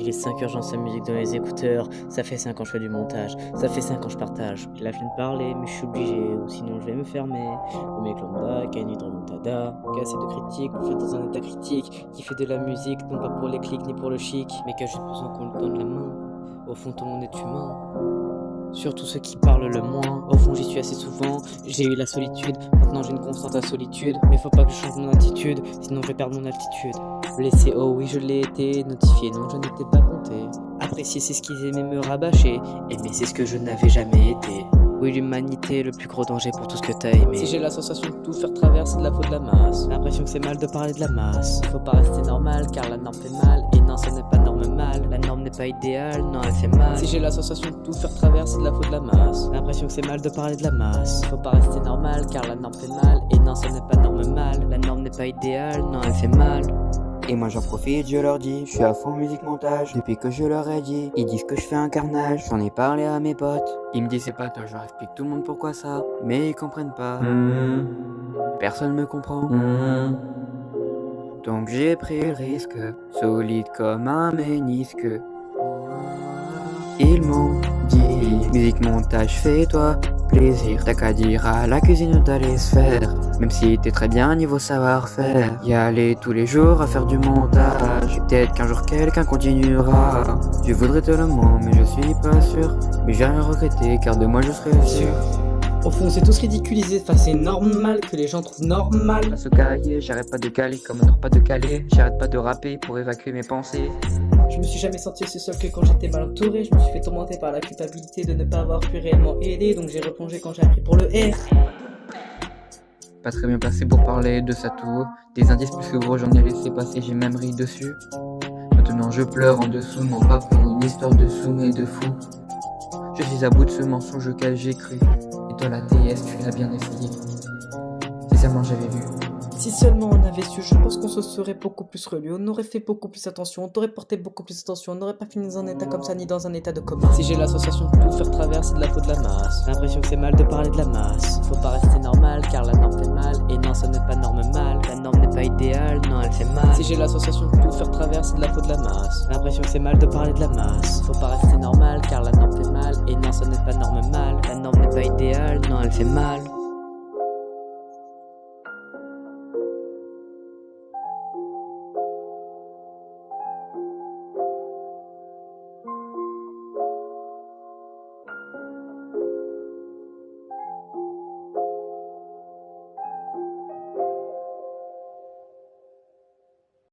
Il est 5 heures, j'en sa musique dans les écouteurs. Ça fait 5 ans je fais du montage, ça fait 5 ans je partage. Là je viens de parler, mais je suis obligé, ou sinon je vais me fermer. Le mec lambda, qui a une remontada, qui a assez de critiques, fait dans un état critique, qui fait de la musique, non pas pour les clics ni pour le chic, mais qui a juste besoin qu'on lui donne la main. Au fond tout le monde est humain. Surtout ceux qui parlent le moins. Au fond j'y suis assez souvent. J'ai eu la solitude, maintenant j'ai une constante à solitude. Mais faut pas que je change mon attitude, sinon je vais perdre mon altitude. Blessé, oh oui je l'ai été. Notifié, non je n'étais pas compté. Apprécier c'est ce qu'ils aimaient me rabâcher. Aimer c'est ce que je n'avais jamais été. Oui l'humanité, le plus gros danger pour tout ce que t'as aimé. Si j'ai la sensation de tout faire traverser de la faute de la masse. L'impression que c'est mal de parler de la masse. Faut pas rester normal car la norme fait mal. Et non ce n'est pas normal. La norme n'est pas idéale, non elle fait mal. Si j'ai la sensation de tout faire traverser de la faute de la masse. L'impression que c'est mal de parler de la masse. Faut pas rester normal car la norme fait mal. Et non ce n'est pas normal. La norme n'est pas idéale, non elle fait mal. Et moi j'en profite, je leur dis, je suis à fond musique montage. Depuis que je leur ai dit, ils disent que je fais un carnage. J'en ai parlé à mes potes, ils me disent c'est pas toi, je leur explique tout le monde pourquoi ça. Mais ils comprennent pas, personne me comprend. Donc j'ai pris le risque, solide comme un ménisque. Ils m'ont dit, musique montage fais-toi plaisir. T'as qu'à dire à la cuisine d'aller se faire. Même si t'es très bien niveau savoir-faire. Y aller tous les jours à faire du montage. Peut-être qu'un jour quelqu'un continuera. Je voudrais te le mot mais je suis pas sûr. Mais j'ai rien regretté car de moi je serai sûr. Au fond c'est tous ridiculisé, enfin c'est normal que les gens trouvent normal. À ce cahier, j'arrête pas de caler comme on n'aura pas de caler. J'arrête pas de rapper pour évacuer mes pensées. Je me suis jamais senti aussi seul que quand j'étais mal entouré. Je me suis fait tourmenter par la culpabilité de ne pas avoir pu réellement aider. Donc j'ai replongé quand j'ai appris pour le R. Pas très bien placé pour parler de ça tout. Des indices plus que gros j'en ai laissé passer, j'ai même ri dessus. Maintenant je pleure en dessous, non pas pour une histoire de sous mais de fou. Je suis à bout de ce mensonge auquel j'ai cru. Et toi la TS tu l'as bien essayé. Si seulement j'avais vu. Si seulement on avait su, je pense qu'on se serait beaucoup plus relu. On aurait fait beaucoup plus attention, on t'aurait porté beaucoup plus attention. On n'aurait pas fini dans un état comme ça, ni dans un état de coma. Si j'ai l'association de tout faire traverser de la faute de la masse. L'impression que c'est mal de parler de la masse. Faut pas rester normal car la norme fait mal. Et non ce n'est pas normal. La norme n'est pas idéale, non elle fait mal. Si j'ai l'association de tout faire traverser de la faute de la masse. L'impression que c'est mal de parler de la masse. Faut pas rester normal car la norme fait mal. Et non ce n'est pas normal. La norme n'est pas idéale, non elle fait mal.